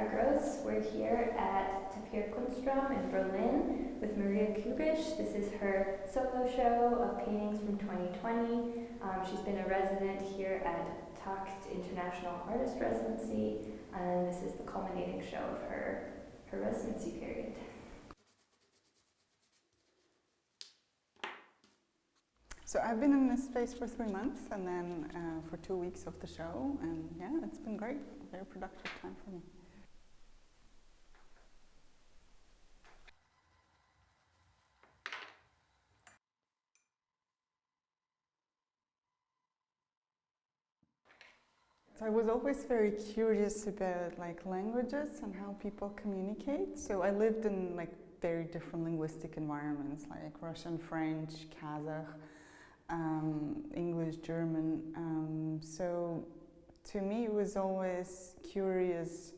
Gross. We're here at Tapirkunstraum in Berlin with Maria Kubysh. This is her solo show of paintings from 2020. She's been a resident here at Takt International Artist Residency, and this is the culminating show of her residency period. So I've been in this space for 3 months and then for 2 weeks of the show, and yeah, it's been great. Very productive time for me. So I was always very curious about languages and how people communicate. So I lived in very different linguistic environments like Russian, French, Kazakh, English, German. So to me it was always curious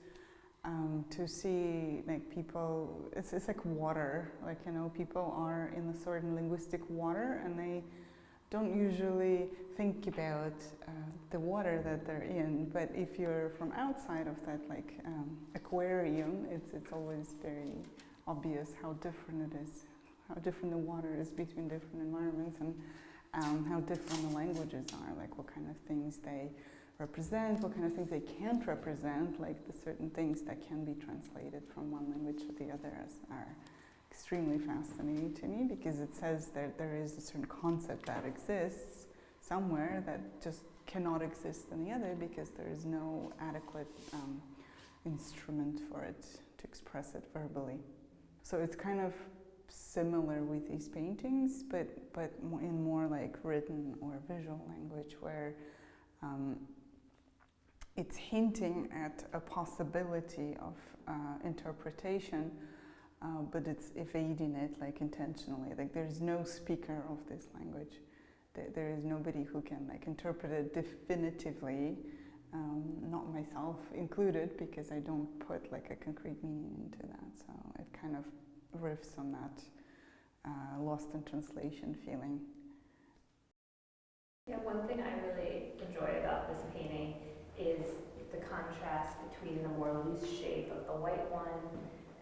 to see people, it's like water, people are in a certain linguistic water and they don't usually think about the water that they're in, but if you're from outside of that aquarium, it's always very obvious how different it is, how different the water is between different environments, and how different the languages are, what kind of things they represent, what kind of things they can't represent, the certain things that can be translated from one language to the other are extremely fascinating to me, because it says that there is a certain concept that exists somewhere that just cannot exist in the other because there is no adequate instrument for it to express it verbally. So it's kind of similar with these paintings, but in more written or visual language, where it's hinting at a possibility of interpretation, but it's evading it intentionally. There's no speaker of this language. There is nobody who can interpret it definitively, not myself included, because I don't put a concrete meaning into that. So it kind of riffs on that lost in translation feeling. Yeah, one thing I really enjoy about this painting is the contrast between the more loose shape of the white one,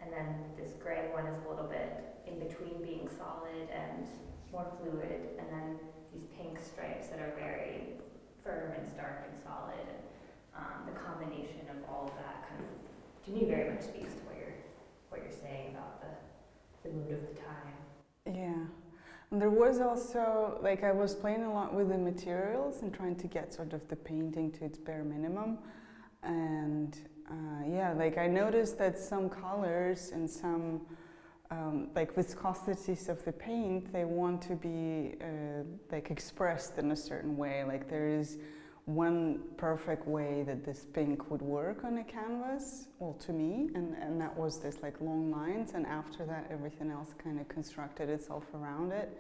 and then this gray one is a little bit in between being solid and more fluid, and then these pink stripes that are very firm and stark and solid. And the combination of all of that kind of, to me, very much speaks to what you're saying about the mood of the time. Yeah. And there was also, I was playing a lot with the materials and trying to get sort of the painting to its bare minimum. And I noticed that some colors and some viscosities of the paint, they want to be expressed in a certain way. There is one perfect way that this pink would work on a canvas, well, to me, and that was this long lines, and after that everything else kind of constructed itself around it.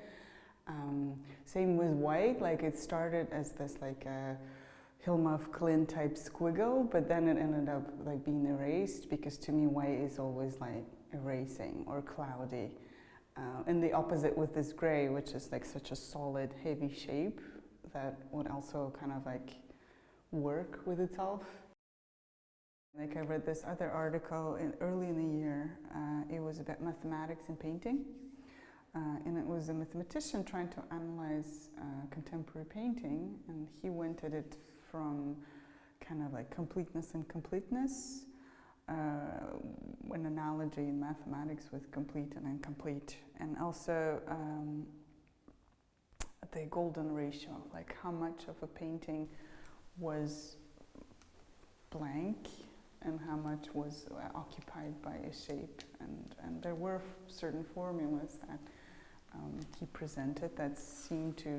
Same with white, it started as this a Hilma of Klint type squiggle, but then it ended up being erased, because to me white is always erasing or cloudy. And the opposite with this gray, which is such a solid, heavy shape that would also kind of work with itself. I read this other article early in the year. It was about mathematics and painting, and it was a mathematician trying to analyze contemporary painting, and he went at it from kind of completeness and completeness, an analogy in mathematics with complete and incomplete, and also the golden ratio, how much of a painting was blank and how much was occupied by a shape. And there were certain formulas that he presented that seemed to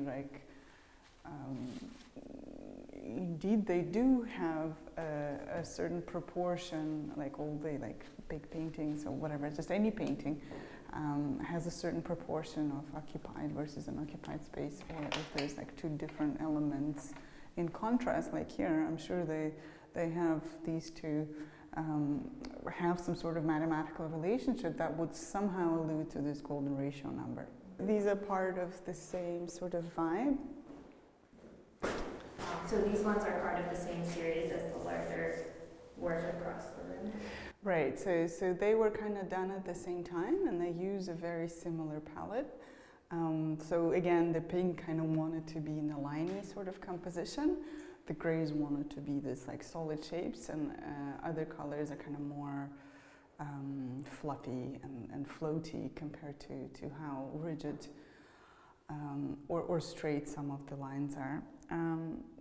indeed they do have a certain proportion, all the big paintings or whatever, just any painting has a certain proportion of occupied versus unoccupied space, or if there's two different elements in contrast, here, I'm sure they have these two have some sort of mathematical relationship that would somehow allude to this golden ratio number. These are part of the same sort of vibe. So these ones are part of the same series as the larger work across the room? Right, so they were kind of done at the same time, and they use a very similar palette. So again, the pink kind of wanted to be in a liney sort of composition. The grays wanted to be this like solid shapes, and other colors are kind of more fluffy and floaty compared to how rigid or straight some of the lines are.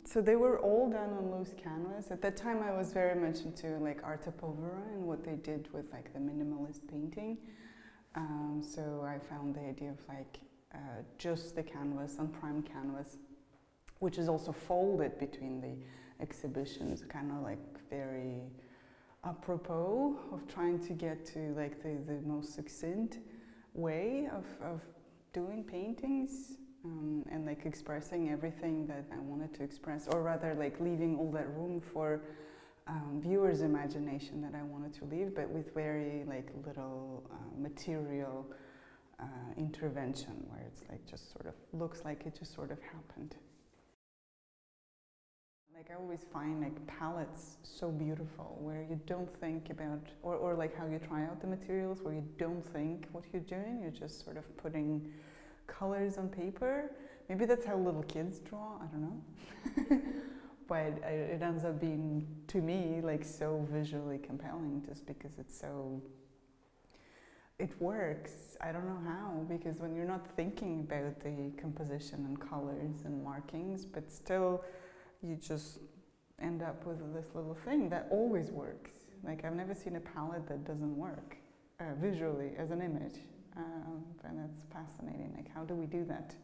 So they were all done on loose canvas. At that time I was very much into like art povera and what they did with like the minimalist painting. So I found the idea of like just the canvas on prime canvas, which is also folded between the exhibitions, kind of like very apropos of trying to get to like the most succinct way of doing paintings. And like expressing everything that I wanted to express, or rather like leaving all that room for viewers' imagination that I wanted to leave, but with very like little material intervention, where it's like just sort of looks like it just sort of happened. Like I always find like palettes so beautiful, where you don't think about, or like how you try out the materials, where you don't think what you're doing, you're just sort of putting colors on paper. Maybe that's how little kids draw, I don't know. But it ends up being, to me, like so visually compelling, just because it's so, it works. I don't know how, because when you're not thinking about the composition and colors and markings, but still you just end up with this little thing that always works. Like I've never seen a palette that doesn't work visually as an image. And that's fascinating. Like, how do we do that?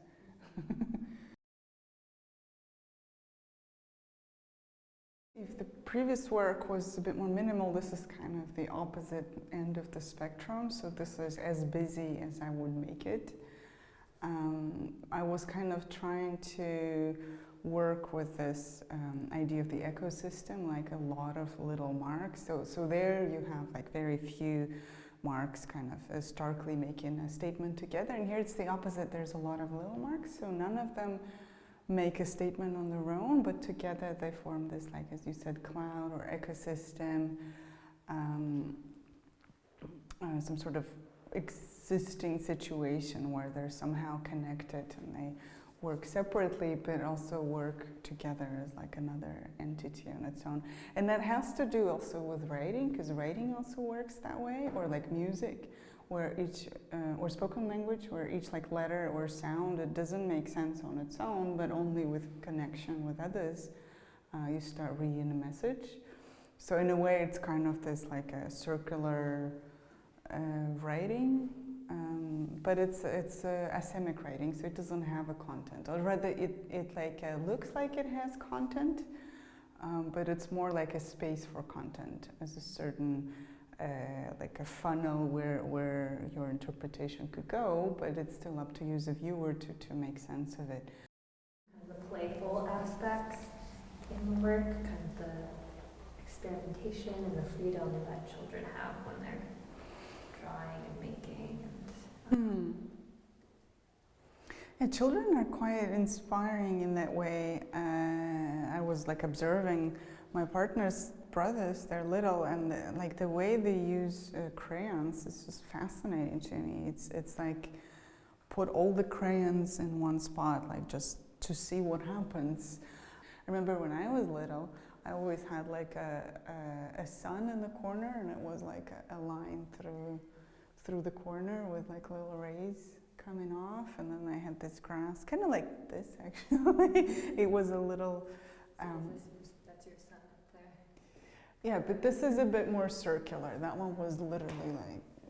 If the previous work was a bit more minimal, this is kind of the opposite end of the spectrum. So this is as busy as I would make it. I was kind of trying to work with this idea of the ecosystem, like a lot of little marks. So there you have like very few marks kind of starkly making a statement together, and here it's the opposite. There's a lot of little marks, so none of them make a statement on their own, but together they form this, like as you said, cloud or ecosystem, some sort of existing situation where they're somehow connected and they work separately but also work together as like another entity on its own. And that has to do also with writing, because writing also works that way, or like music, where each, or spoken language, where each like letter or sound, it doesn't make sense on its own, but only with connection with others, you start reading a message. So in a way it's kind of this like a circular writing, but it's asemic writing, so it doesn't have a content, or rather it like looks like it has content, but it's more like a space for content, as a certain like a funnel where your interpretation could go, but it's still up to you as a viewer to make sense of it. The playful aspects in the work, kind of the experimentation and the freedom that children have when they're drawing and making. Yeah, children are quite inspiring in that way. I was like observing my partner's brothers, they're little, and like the way they use crayons is just fascinating to me. It's like put all the crayons in one spot, like just to see what happens. I remember when I was little, I always had like a sun in the corner, and it was like a line through the corner with like little rays coming off, and then I had this grass, kind of like this actually. It was a little... That's your sun up there? Yeah, but this is a bit more circular. That one was literally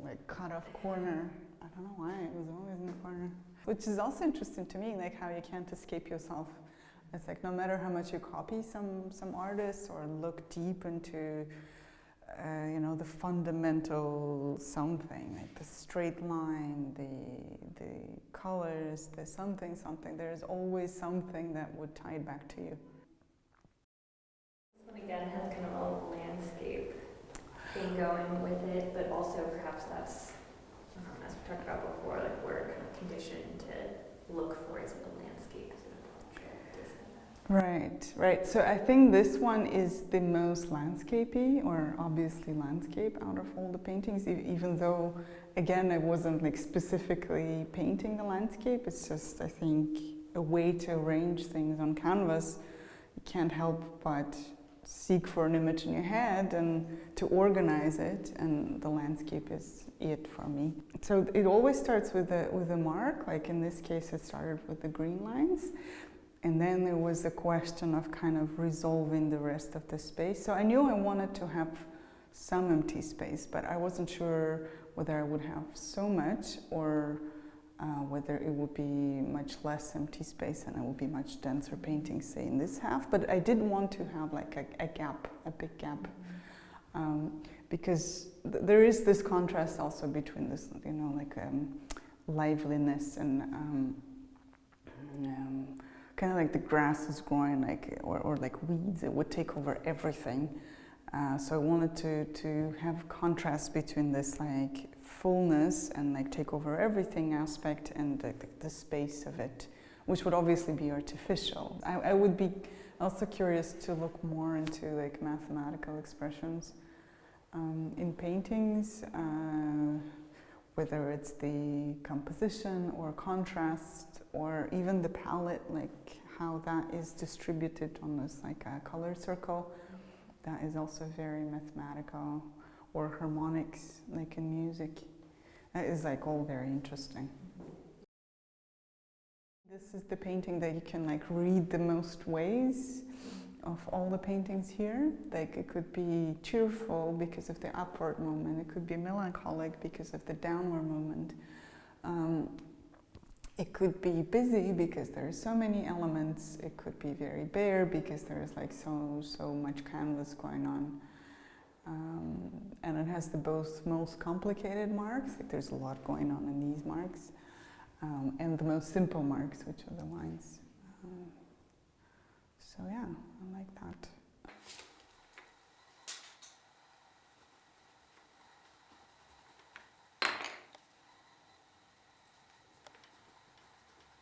like cut off corner. I don't know why, it was always in the corner. Which is also interesting to me, like how you can't escape yourself. It's like no matter how much you copy some artists or look deep into you know, the fundamental something, like the straight line, the colors, the something, there's always something that would tie it back to you. This one again has kind of a landscape thing going with it, but also perhaps that's, as we talked about before, like we're kind of conditioned to look for is a landscape as a portrait. Right, right. So I think this one is the most landscapey, or obviously landscape, out of all the paintings, even though, again, I wasn't like specifically painting the landscape. It's just, I think, a way to arrange things on canvas. You can't help but seek for an image in your head and to organize it, and the landscape is it for me. So it always starts with a mark, like in this case it started with the green lines, and then there was a question of kind of resolving the rest of the space. So I knew I wanted to have some empty space, but I wasn't sure whether I would have so much or whether it would be much less empty space and it would be much denser painting, say in this half. But I did want to have like a gap, a big gap, because there is this contrast also between this, you know, like liveliness and kind of like the grass is growing, like or like weeds, it would take over everything. So I wanted to have contrast between this like fullness and like take over everything aspect and the space of it, which would obviously be artificial. I would be also curious to look more into like mathematical expressions in paintings, whether it's the composition or contrast or even the palette, like how that is distributed on this like a color circle. That is also very mathematical, or harmonics, like in music. That is like all very interesting. This is the painting that you can like read the most ways of all the paintings here. Like it could be cheerful because of the upward movement. It could be melancholic because of the downward movement. It could be busy because there are so many elements. It could be very bare because there is like so much canvas going on. And it has the both most complicated marks, like there's a lot going on in these marks, and the most simple marks, which are the lines. So yeah, I like that.